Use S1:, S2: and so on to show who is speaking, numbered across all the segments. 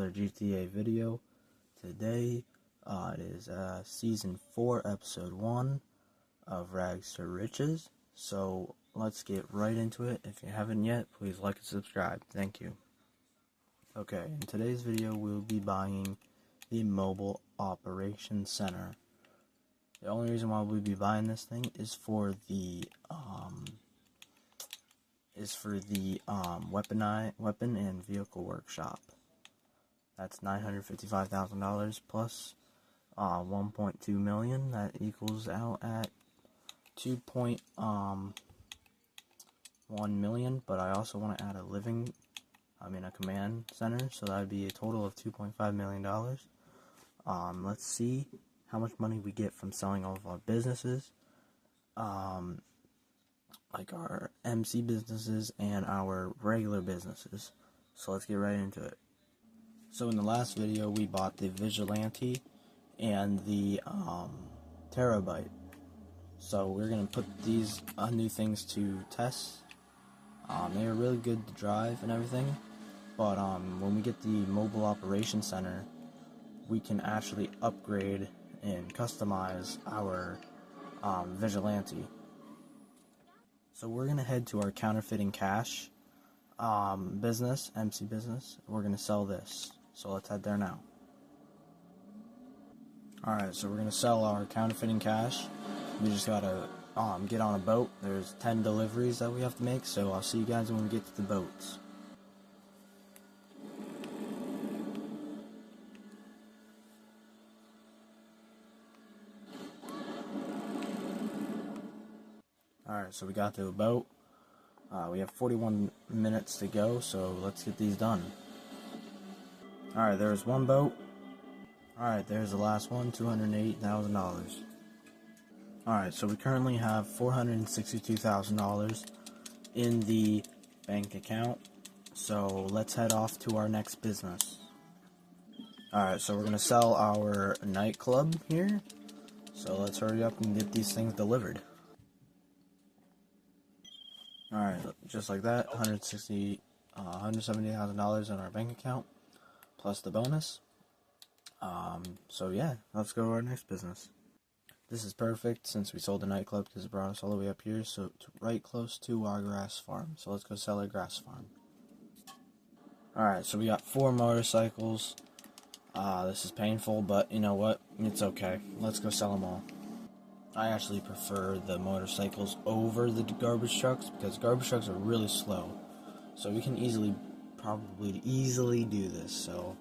S1: another GTA video. Today, it is Season 4, Episode 1 of Rags to Riches. So, let's get right into it. If you haven't yet, please like and subscribe. Thank you. Okay, in today's video, we'll be buying the Mobile Operations Center. The only reason why we'll be buying this thing is for the weapon and vehicle workshop. That's $955,000 plus 1.2 million. That equals out at 2.1 million. But I also want to add a command center, so that would be a total of $2.5 million. Let's see how much money we get from selling all of our businesses. Like our MC businesses and our regular businesses. So let's get right into it. So in the last video, we bought the Vigilante and the Terabyte. So we're going to put these new things to test. They are really good to drive and everything. But when we get the Mobile Operations Center, we can actually upgrade and customize our Vigilante. So we're going to head to our counterfeiting cash business, MC business. We're going to sell this. So let's head there now. Alright, so we're going to sell our counterfeiting cash. We just got to get on a boat. There's 10 deliveries that we have to make, so I'll see you guys when we get to the boats. Alright, so we got to a boat. We have 41 minutes to go, so let's get these done. Alright, there's one boat. Alright, there's the last one, $208,000. Alright, so we currently have $462,000 in the bank account. So let's head off to our next business. Alright, so we're going to sell our nightclub here. So let's hurry up and get these things delivered. Alright, just like that, $170,000 in our bank account, plus the bonus. So yeah, let's go to our next business. This is perfect since we sold the nightclub because it brought us all the way up here, so right close to our grass farm. So let's go sell our grass farm. Alright, so we got 4 motorcycles. This is painful, but you know what? It's okay. Let's go sell them all. I actually prefer the motorcycles over the garbage trucks because garbage trucks are really slow. So we can probably easily do this. So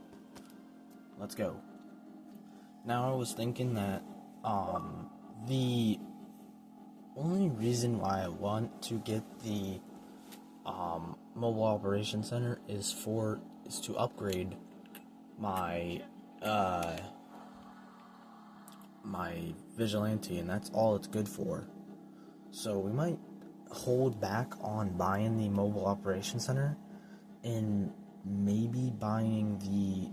S1: let's go. Now I was thinking that the only reason why I want to get the Mobile Operations Center is to upgrade my my Vigilante, and that's all it's good for. So we might hold back on buying the Mobile Operations Center and maybe buying the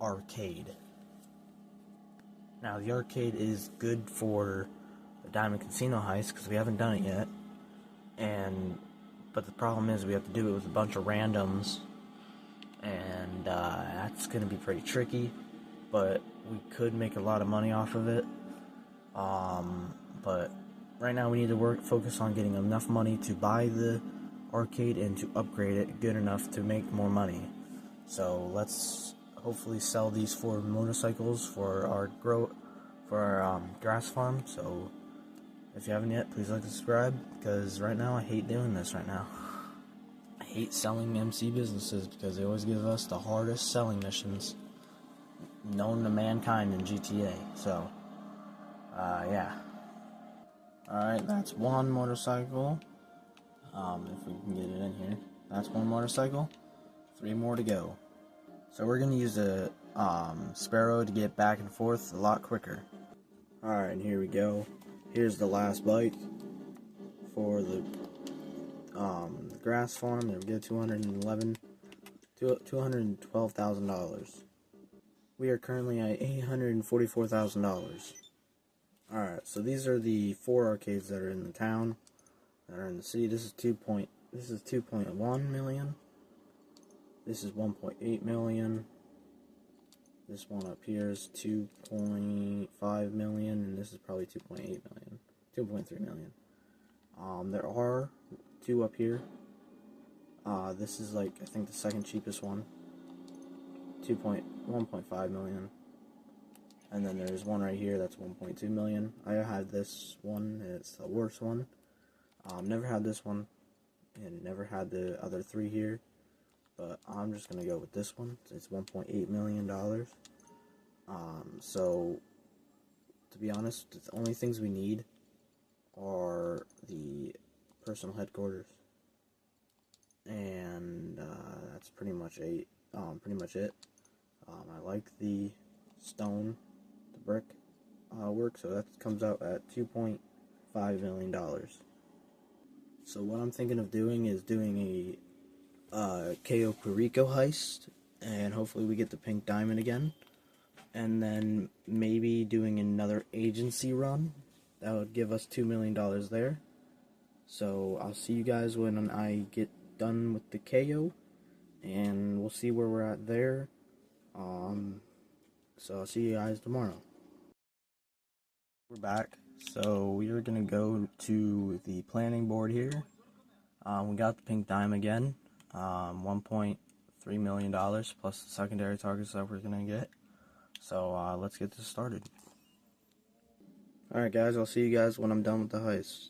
S1: arcade. Now the arcade is good for the Diamond Casino heist because we haven't done it yet, but the problem is we have to do it with a bunch of randoms, and that's going to be pretty tricky. But we could make a lot of money off of it. But right now we need to focus on getting enough money to buy the arcade and to upgrade it good enough to make more money. So let's hopefully sell these 4 motorcycles for our grass farm. So if you haven't yet, please like and subscribe, because right now I hate doing this right now. I hate selling MC businesses because they always give us the hardest selling missions known to mankind in GTA. So, yeah. Alright, that's 1 motorcycle. If we can get it in here. That's 1 motorcycle. 3 more to go. So we're going to use a Sparrow to get back and forth a lot quicker. Alright, and here we go. Here's the last bike for the grass farm. There we go, $212,000. We are currently at $844,000. Alright, so these are the 4 arcades that are in the town, that are in the city. This is 2.1 million. This is 1.8 million. This one up here is 2.5 million, and this is probably 2.8 million, 2.3 million. There are two up here. This is like, I think, the second cheapest one, 1.5 million. And then there's one right here that's 1.2 million. I had this one, it's the worst one. Never had this one, and never had the other three here. But I'm just gonna go with this one. It's $1.8 million. So to be honest, the only things we need are the personal headquarters, and that's pretty much it. I like the stone, the brick work, so that comes out at $2.5 million. So what I'm thinking of doing is doing a Cayo Perico heist, and hopefully we get the pink diamond again, and then maybe doing another agency run. That would give us $2 million there. So I'll see you guys when I get done with the Cayo, and we'll see where we're at there. So I'll see you guys tomorrow. We're back. So we are gonna go to the planning board here. We got the pink dime again, $1.3 million plus the secondary targets that we're gonna get. So let's get this started. Alright guys, I'll see you guys when I'm done with the heist.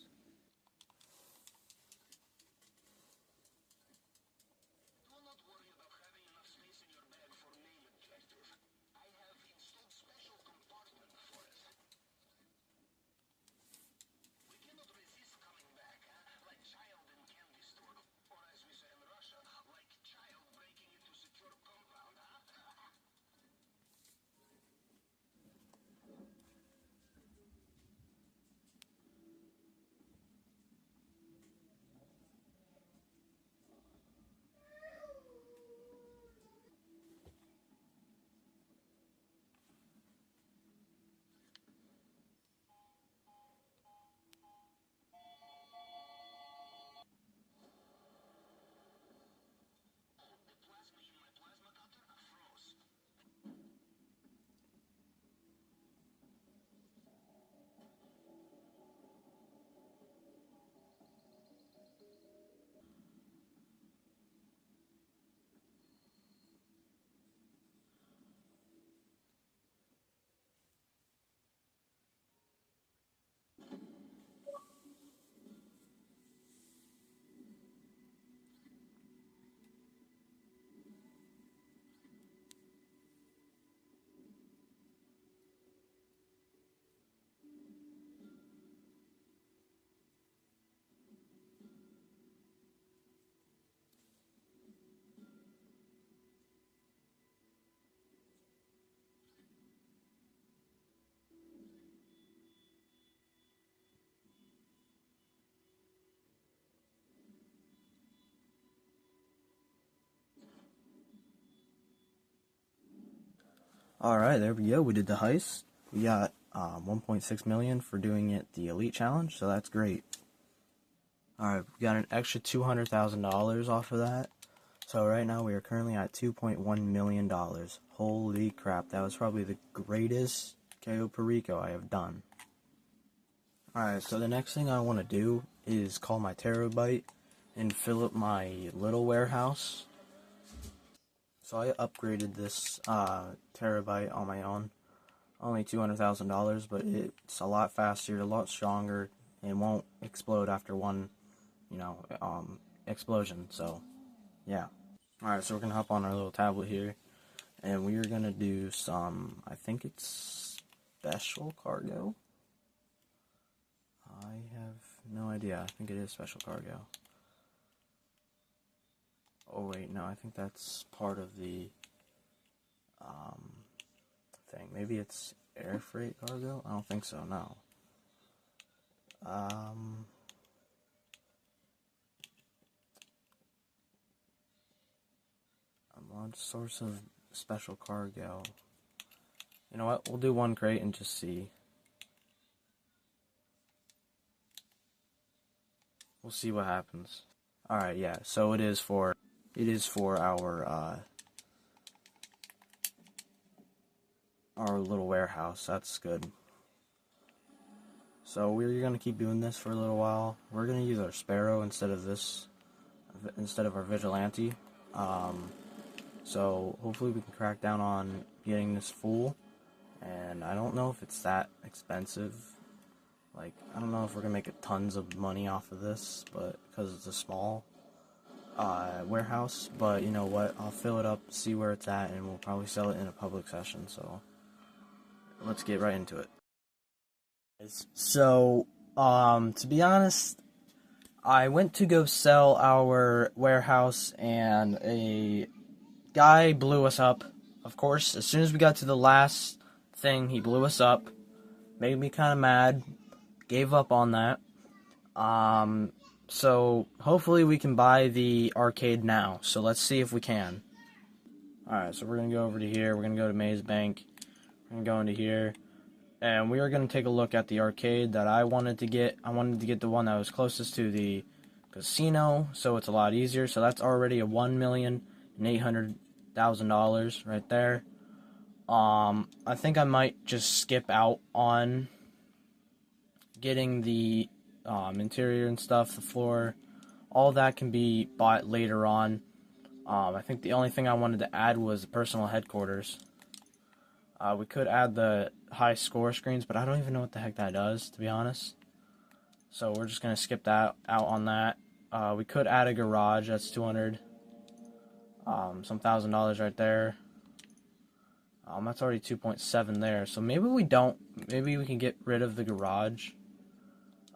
S1: Alright, there we go. We did the heist. We got 1.6 million for doing it the Elite Challenge, so that's great. Alright, we got an extra $200,000 off of that. So right now we are currently at $2.1 million. Holy crap, that was probably the greatest Cayo Perico I have done. Alright, so the next thing I want to do is call my Terabyte and fill up my little warehouse. So I upgraded this Terabyte on my own. Only $200,000, but it's a lot faster, a lot stronger, and won't explode after one, explosion. So, yeah. Alright, so we're going to hop on our little tablet here, and we are going to do some, I think it's special cargo. I have no idea. I think it is special cargo. Oh wait, no, I think that's part of the thing. Maybe it's air freight cargo? I don't think so, no. A large source of special cargo. You know what, we'll do one crate and just see. We'll see what happens. Alright, yeah, so it is for our our little warehouse. That's good. So we're gonna keep doing this for a little while. We're gonna use our Sparrow instead of our Vigilante. So hopefully we can crack down on getting this full. And I don't know if it's that expensive. Like, I don't know if we're gonna make tons of money off of this, but because it's a small warehouse. But you know what? I'll fill it up, see where it's at, and we'll probably sell it in a public session. So let's get right into it. So, to be honest, I went to go sell our warehouse, and a guy blew us up. Of course, as soon as we got to the last thing, he blew us up. Made me kind of mad. Gave up on that. So hopefully we can buy the arcade now. So let's see if we can. Alright, so we're going to go over to here. We're going to go to Maze Bank. We're going to go into here. And we are going to take a look at the arcade that I wanted to get. I wanted to get the one that was closest to the casino, so it's a lot easier. So that's already a $1,800,000 right there. I think I might just skip out on getting the interior and stuff, the floor. All that can be bought later on. I think the only thing I wanted to add was the personal headquarters. We could add the high score screens, but I don't even know what the heck that does, to be honest. So we're just going to skip that out on that. We could add a garage. That's $200. Some $1,000 right there. That's already 2.7 there. So maybe we don't. Maybe we can get rid of the garage.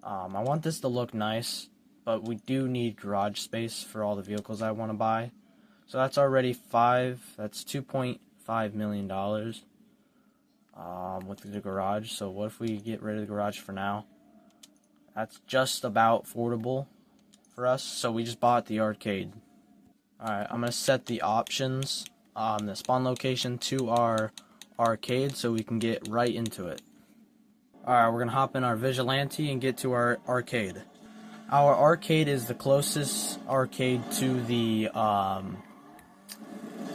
S1: I want this to look nice, but we do need garage space for all the vehicles I want to buy. So that's already that's $2.5 million with the garage. So what if we get rid of the garage for now? That's just about affordable for us. So we just bought the arcade. Alright, I'm going to set the options, the spawn location to our arcade so we can get right into it. Alright, we're going to hop in our Vigilante and get to our arcade. Our arcade is the closest arcade to the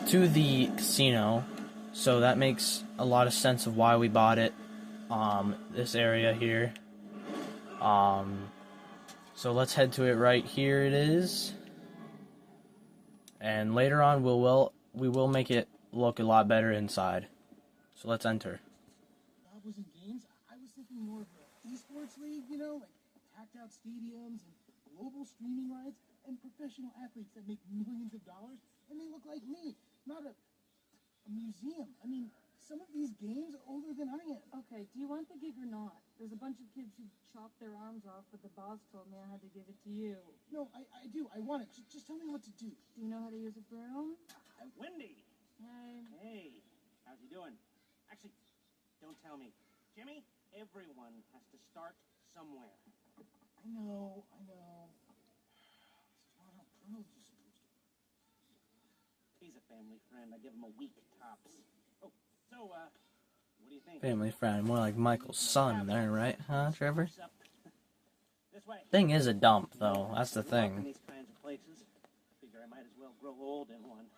S1: casino, so that makes a lot of sense of why we bought it. This area here. So let's head to it right here. It is, and later on we will make it look a lot better inside. So let's enter.
S2: Was in games, I was thinking more of an esports league, like packed out stadiums and global streaming rights and professional athletes that make millions of dollars, and they look like me, not a museum. I mean, some of these games are older than I am.
S3: Okay, do you want the gig or not? There's a bunch of kids who chopped their arms off, but the boss told me I had to give it to you.
S2: No, I do. I want it. Just tell me what to do.
S3: Do you know how to use a broom?
S4: Wendy!
S3: Hey.
S4: Hey, how's you doing? Actually, don't tell me. Jimmy, everyone has to start somewhere.
S2: I know. It's not how pros are supposed to.
S4: He's a family friend. I give him a week tops. Oh, so, what do you think?
S1: Family friend, more like Michael's son there, right? Huh, Trevor?
S4: This way.
S1: Thing is a dump, though. That's the
S4: In
S1: thing.
S4: these kinds of places, figure I might as well grow old in one.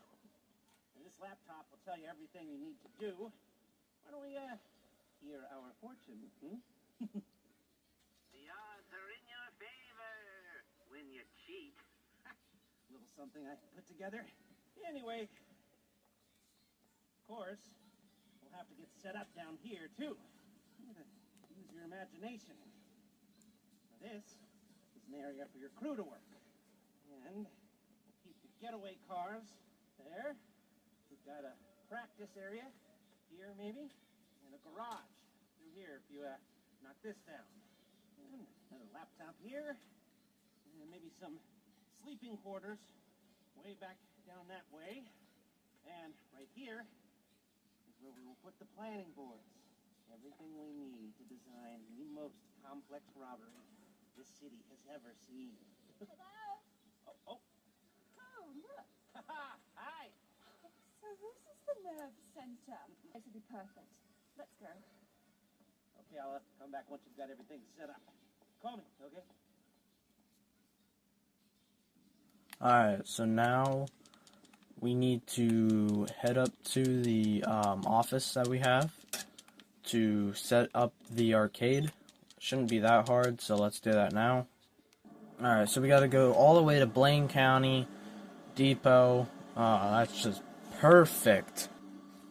S4: And this laptop will tell you everything you need to do. Why don't we, hear our fortune,
S5: The odds are in your favor when you cheat.
S4: little something I put together. Anyway, of course, we'll have to get set up down here, too. You gotta use your imagination. Now this is an area for your crew to work. And we'll keep the getaway cars there. We've got a practice area here, maybe, and a garage through here if you knock this down. And another laptop here, and maybe some sleeping quarters way back down that way. And right here is where we will put the planning boards. Everything we need to design the most complex robbery this city has ever seen.
S3: Hello?
S4: Oh.
S3: Oh, look.
S4: Hi.
S3: So this is the nerve center. This would be perfect. Let's go.
S4: Okay, I'll come back once you've got everything set up. Call me, okay?
S1: Alright, so now we need to head up to the office that we have. to set up the arcade. Shouldn't be that hard, so let's do that now. Alright, so we gotta go all the way to Blaine County Depot. That's just perfect.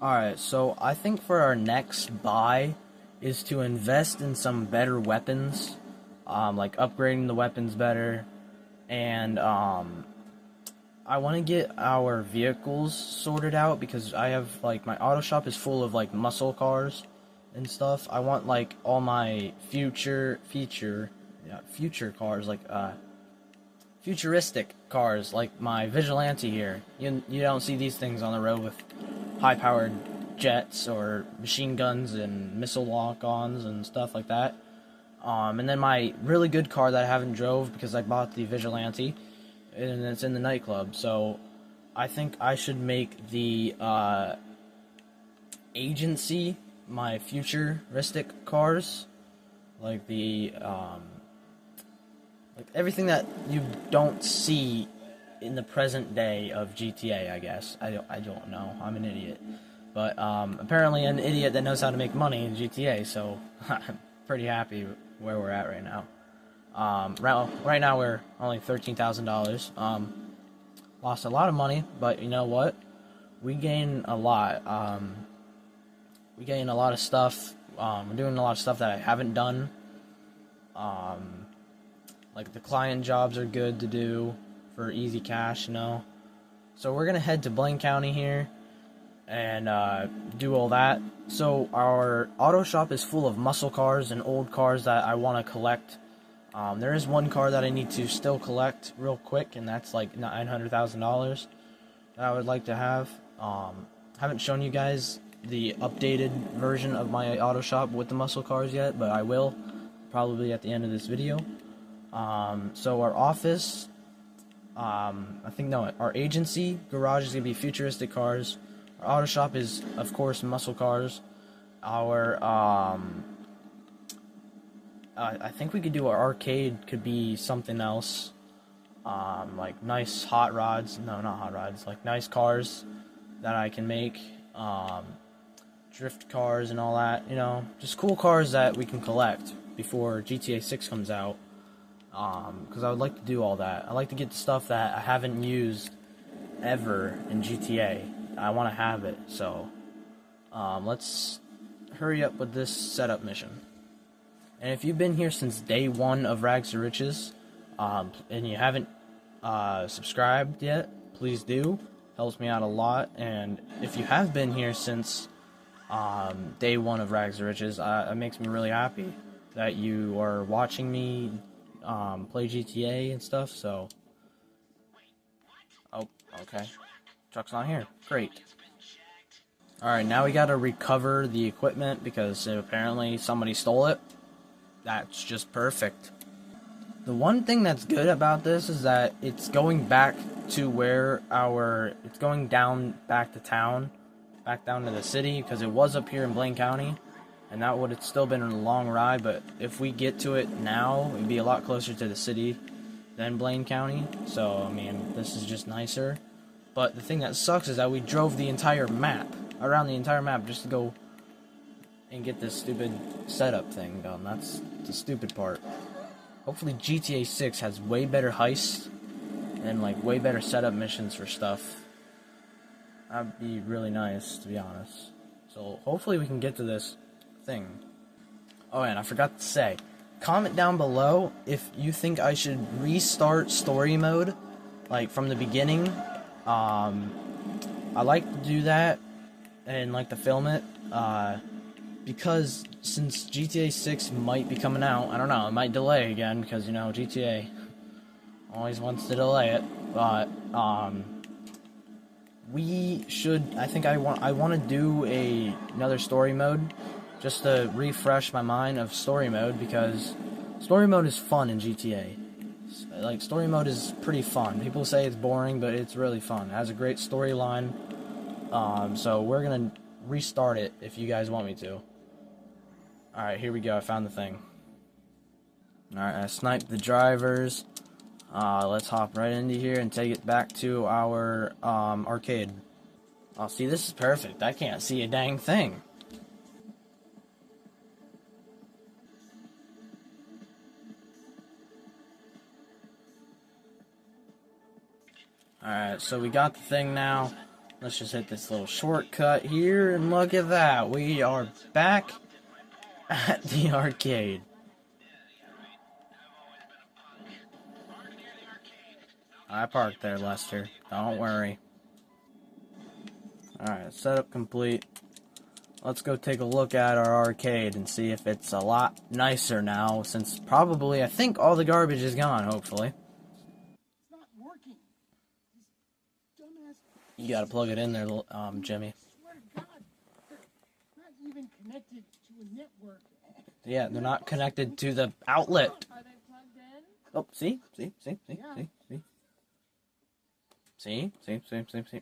S1: Alright, so I think for our next buy is to invest in some better weapons, like upgrading the weapons better, and I want to get our vehicles sorted out because I have, like, my auto shop is full of, like, muscle cars and stuff. I want, like, all my future cars, like, futuristic cars, like my Vigilante here. You don't see these things on the road with high-powered jets or machine guns and missile lock-ons and stuff like that. And then my really good car that I haven't drove because I bought the Vigilante, and it's in the nightclub. So I think I should make the agency my futuristic cars, like the like everything that you don't see in the present day of GTA, I guess. I don't know. I'm an idiot. But apparently an idiot that knows how to make money in GTA, so I'm pretty happy where we're at right now. Right now we're only $13,000. Lost a lot of money, but you know what? We gain a lot. We gain a lot of stuff. We're doing a lot of stuff that I haven't done. Like the client jobs are good to do for easy cash, you know. So we're gonna head to Blaine County here and do all that. So our auto shop is full of muscle cars and old cars that I want to collect. There is one car that I need to still collect real quick, and that's like $900,000 that I would like to have. Haven't shown you guys the updated version of my auto shop with the muscle cars yet, but I will probably at the end of this video. So our office, our agency garage is gonna be futuristic cars. Our auto shop is, of course, muscle cars. Our I think we could do our arcade could be something else, like nice hot rods. No, not hot rods. Like nice cars that I can make, drift cars and all that. You know, just cool cars that we can collect before GTA 6 comes out. Because I would like to do all that. I like to get the stuff that I haven't used ever in GTA. I want to have it, so let's hurry up with this setup mission. And if you've been here since day one of Rags to Riches, and you haven't subscribed yet, please do. Helps me out a lot. And if you have been here since day one of Rags to Riches, it makes me really happy that you are watching me play GTA and stuff. So, oh, okay, truck's not here. Great. Alright, now we gotta recover the equipment because apparently somebody stole it. That's just perfect. The one thing that's good about this is that it's going back to where it's going down back to town, back down to the city, because it was up here in Blaine County, and that would have still been a long ride, but if we get to it now, it'd be a lot closer to the city than Blaine County, so, I mean, this is just nicer. But the thing that sucks is that we drove the entire map, around the entire map, just to go and get this stupid setup thing done. That's the stupid part. Hopefully GTA 6 has way better heists and like way better setup missions for stuff. That'd be really nice, to be honest. So hopefully we can get to this thing. Oh, and I forgot to say, comment down below if you think I should restart story mode, like from the beginning. I like to do that and like to film it, because since GTA 6 might be coming out, I don't know, it might delay again, because, you know, GTA always wants to delay it, but, we should, I want to do another story mode, just to refresh my mind of story mode, because story mode is fun in GTA. Like, story mode is pretty fun. People say it's boring, but it's really fun. It has a great storyline, so we're gonna restart it if you guys want me to. Alright, here we go. I found the thing. Alright, I sniped the drivers. Let's hop right into here and take it back to our arcade. Oh, see, this is perfect. I can't see a dang thing. Alright, so we got the thing now. Let's just hit this little shortcut here, and look at that. We are back at the arcade. I parked there, Lester. Don't worry. Alright, setup complete. Let's go take a look at our arcade and see if it's a lot nicer now, since probably, I think all the garbage is gone, hopefully.
S2: It's not working. These dumbass.
S1: You gotta plug it in there, Jimmy.
S2: I swear to God, they're not even connected to a network.
S1: Yeah, they're not connected to the outlet.
S3: Are they plugged in?
S1: Oh, see? See?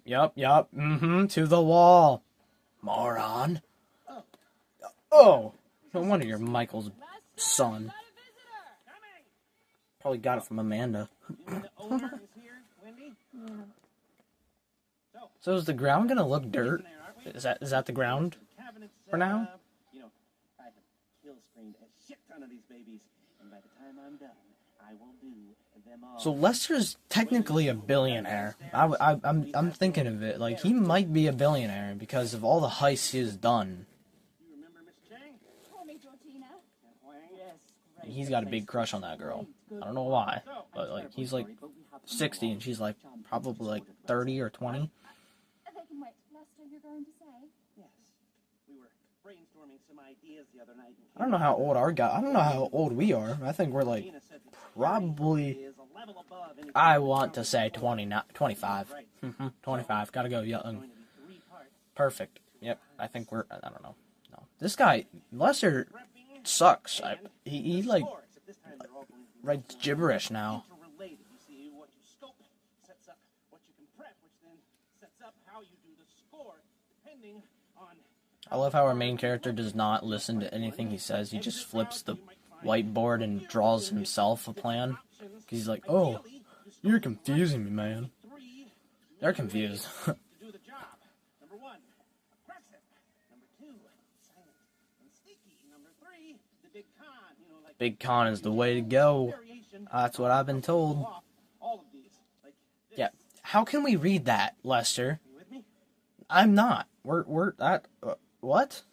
S1: Yup, to the wall. Moron. Oh, no wonder you're Michael's son. Probably got it from Amanda.
S4: The owner is here, Wendy.
S1: So is the ground gonna look dirt?
S4: There, aren't we?
S1: Is that the ground?
S4: Cabinets
S1: For
S4: set
S1: now?
S4: up. You know, I have kill screened a shit ton of these babies, and by the time I'm done, I will do them all.
S1: So Lester's technically a billionaire. I'm thinking of it like he might be a billionaire because of all the heists he has done.
S4: You remember Miss Chang?
S3: Call me Georgina.
S4: And Huang?
S3: Yes.
S1: He's got a big crush on that girl. I don't know why, but like he's like 60 and she's like probably like 30 or 20.
S3: They can wait. Lester, you're going to say?
S4: Yes. We were brainstorming some ideas the other night.
S1: I don't know how old our guy. I don't know how old we are. I think we're like
S4: Gina said that
S1: probably.
S4: is a level above anything
S1: I want to say 20, not 25. 25. Gotta go young.
S4: going to be 3 parts.
S1: Perfect. Yep. I think we're. I don't know. No. This guy Lester sucks. He like
S4: Course, at this time they're all going to be
S1: writes gibberish now.
S4: interrelated. You see, what you scope sets up what you can prep, which then sets up how you do the score, depending on
S1: I love how our main character does not listen to anything he says. He just flips the whiteboard and draws himself a plan. He's like, oh, you're confusing me, man.
S4: 3
S1: They're confused.
S4: to do the job. Number 1, aggressive. Number 2, silent and sneaky. Number 3, the big con. You know, like
S1: Big con is the way to go.
S4: variation.
S1: That's what I've been told.
S4: Off all of these, like this.
S1: Yeah. How can we read that, Lester?
S4: You with me?
S1: I'm not. We're that. What?
S4: Just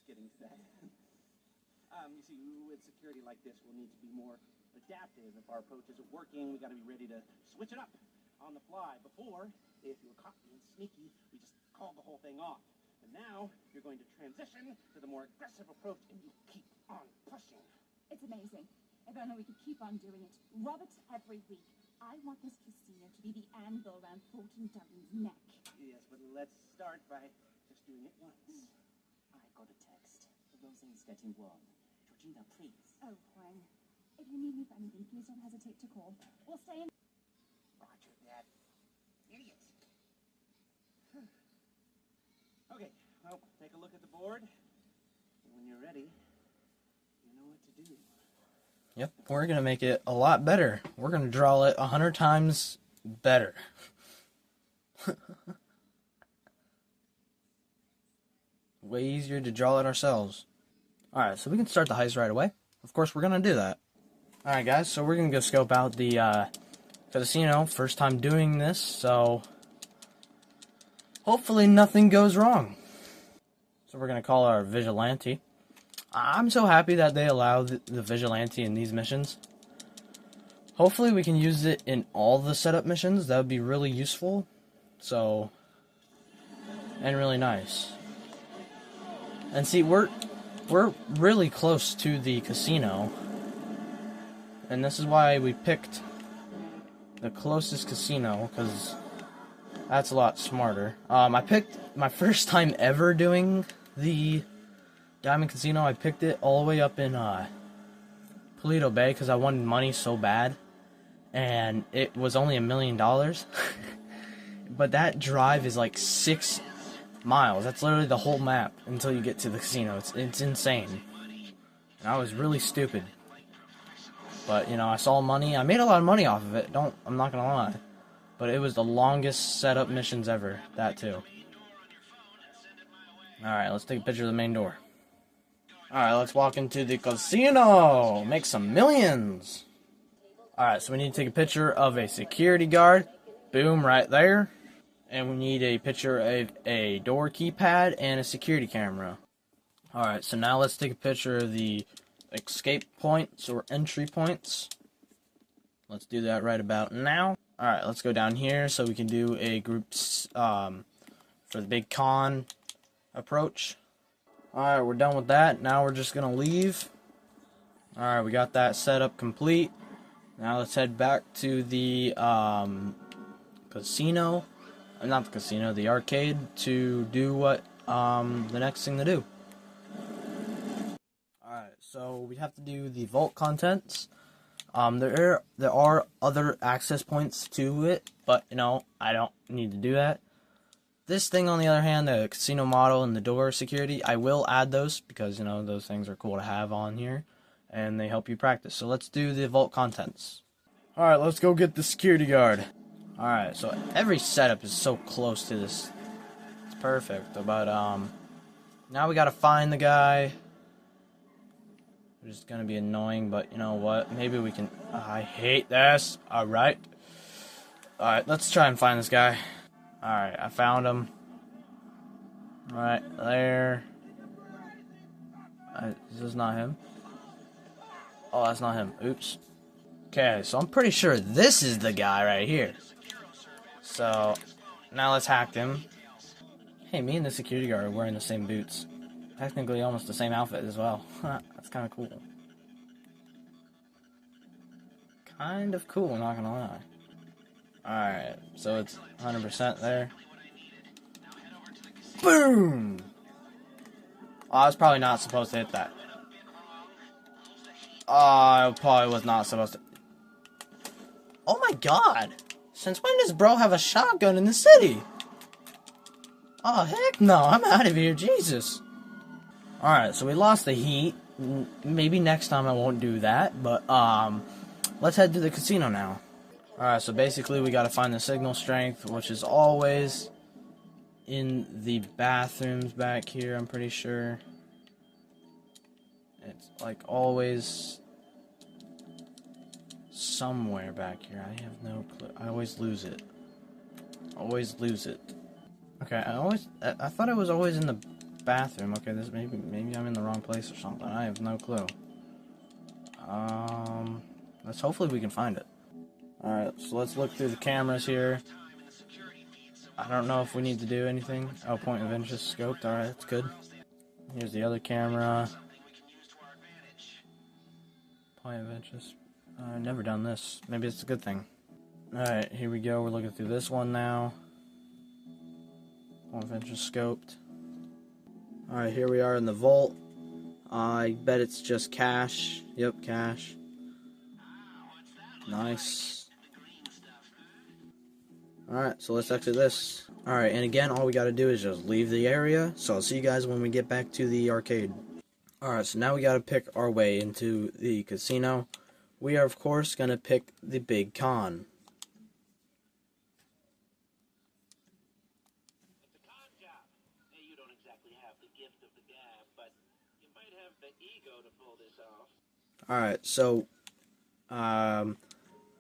S4: getting to that. You see, with security like this, we'll need to be more adaptive. If our approach isn't working, we got to be ready to switch it up on the fly. Before, if you were caught being sneaky, we just called the whole thing off. And now, you're going to transition to the more aggressive approach, and you keep on pushing.
S6: It's amazing. If only we could keep on doing it. Rob it every week. I want this casino to be the anvil around Fulton Dublin's neck.
S4: Yes, but let's start by just doing it once.
S7: I got a text. Rosa is getting warm. Georgina, please.
S6: Oh, Huang. If you need me for anything, please don't hesitate to call. We'll stay in.
S4: Roger that. Idiot. Okay, well, take a look at the board. And when you're ready, you know what to do.
S1: Yep. We're gonna make it a lot better. We're gonna draw it 100 times better. Way easier to draw it ourselves. Alright, so we can start the heist right away. Of course, we're gonna do that. Alright, guys, so we're gonna go scope out the casino. First time doing this, so hopefully nothing goes wrong. So we're gonna call our vigilante. I'm so happy that they allow the vigilante in these missions. Hopefully we can use it in all the setup missions. That would be really useful. So, and really nice. And see, we're really close to the casino. And this is why we picked the closest casino, because that's a lot smarter. I picked my first time ever doing the Diamond Casino. I picked it all the way up in Paleto Bay because I wanted money so bad, and it was only $1 million. But that drive is like 6 miles. That's literally the whole map until you get to the casino. It's insane. And I was really stupid. But you know, I saw money. I made a lot of money off of it. I'm not gonna lie. But it was the longest setup missions ever. That too. Alright, let's take a picture of the main door. Alright, let's walk into the casino. Make some millions. Alright, so we need to take a picture of a security guard. Boom, right there. And we need a picture of a door keypad and a security camera. Alright, so now let's take a picture of the escape points or entry points. Let's do that right about now. Alright, let's go down here so we can do a group for the big con approach. Alright, we're done with that. Now we're just going to leave. Alright, we got that setup complete. Now let's head back to the casino. Not the casino, the arcade, to do what the next thing to do. Alright, so we have to do the vault contents. There are other access points to it, but you know, I don't need to do that. This thing, on the other hand, the casino model and the door security, I will add those because, you know, those things are cool to have on here and they help you practice. So let's do the vault contents. Alright, let's go get the security guard. Alright, so every setup is so close to this. It's perfect. But now we gotta find the guy. Which is gonna be annoying, but you know what? Maybe we can. I hate this. Alright. Alright, let's try and find this guy. Alright, I found him. Right there. Is this not him? Oh, that's not him. Oops. Okay, so I'm pretty sure this is the guy right here. So, now let's hack him. Hey, me and the security guard are wearing the same boots. Technically almost the same outfit as well. That's kind of cool. Kind of cool, not gonna lie. Alright, so it's 100% there. Boom! Oh, I was probably not supposed to hit that. Oh, I probably was not supposed to. Oh my god! Since when does bro have a shotgun in the city? Oh, heck no, I'm out of here, Jesus. Alright, so we lost the heat. Maybe next time I won't do that, but, let's head to the casino now. Alright, so basically we gotta find the signal strength, which is always in the bathrooms back here, I'm pretty sure. It's like always somewhere back here. I have no clue. I always lose it. Always lose it. Okay, I thought it was always in the bathroom. Okay, this maybe I'm in the wrong place or something. I have no clue. Let's hopefully we can find it. Alright, so let's look through the cameras here. I don't know if we need to do anything. Oh, point of interest scoped. Alright, that's good. Here's the other camera. Point of interest. I've never done this. Maybe it's a good thing. Alright, here we go. We're looking through this one now. Point of interest scoped. Alright, here we are in the vault. I bet it's just cash. Yep, cash. Nice. Alright, so let's exit this. Alright, and again, all we gotta do is just leave the area. So I'll see you guys when we get back to the arcade. Alright, so now we gotta pick our way into the casino. We are, of course, gonna pick the big con.
S5: It's a con job. Hey, you don't exactly have the gift of the gab, but you might have the ego to pull this off.
S1: Alright, so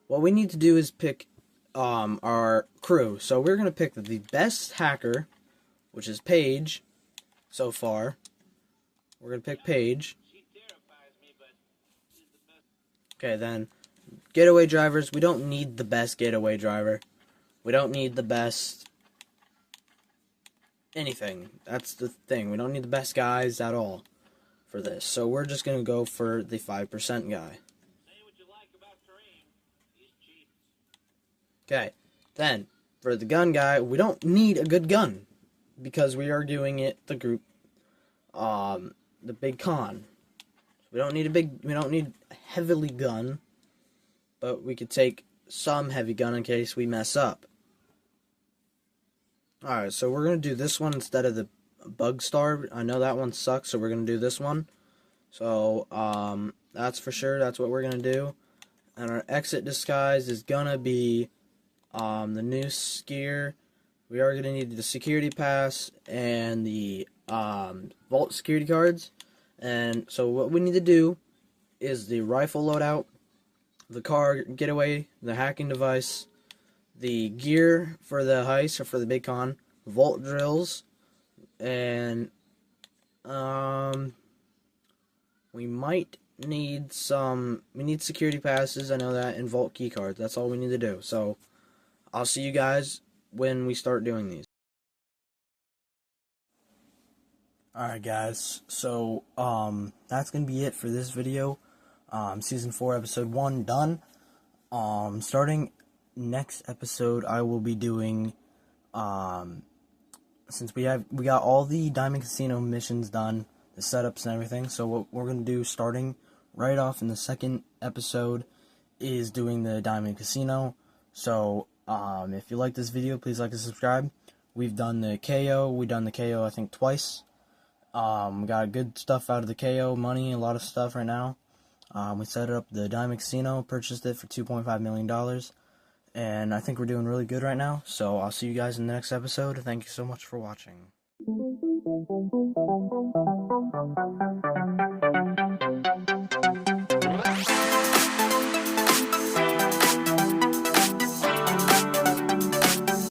S1: what we need to do is pick our crew. So we're gonna pick the best hacker, which is Paige so far. We're gonna pick Paige.
S5: She terrifies me, but she's the best.
S1: Okay, then getaway drivers. We don't need the best getaway driver. We don't need the best anything. That's the thing. We don't need the best guys at all for this. So we're just gonna go for the 5% guy.
S5: Say what you like about Kareem. He's cheap.
S1: Okay, then for the gun guy, we don't need a good gun because we are doing it the group, the big con. We don't need heavily gun, but we could take some heavy gun in case we mess up. Alright, so we're going to do this one instead of the Bug Star. I know that one sucks, so we're going to do this one. So, that's for sure. That's what we're going to do. And our exit disguise is going to be the new skier. We are going to need the security pass and the vault security cards. And so what we need to do is the rifle loadout, the car getaway, the hacking device, the gear for the heist or for the big con, vault drills, and we might need security passes, I know that, and vault key cards. That's all we need to do. So I'll see you guys when we start doing these. Alright guys, so that's gonna be it for this video. Season 4 episode 1 done. Starting next episode I will be doing since we got all the Diamond Casino missions done, the setups and everything, so what we're gonna do starting right off in the second episode is doing the Diamond Casino. So if you like this video, please like and subscribe. We've done the KO, I think twice. We got good stuff out of the KO, money, a lot of stuff right now. We set up the Diamond Casino, purchased it for $2.5 million, and I think we're doing really good right now. So I'll see you guys in the next episode. Thank you so much for watching.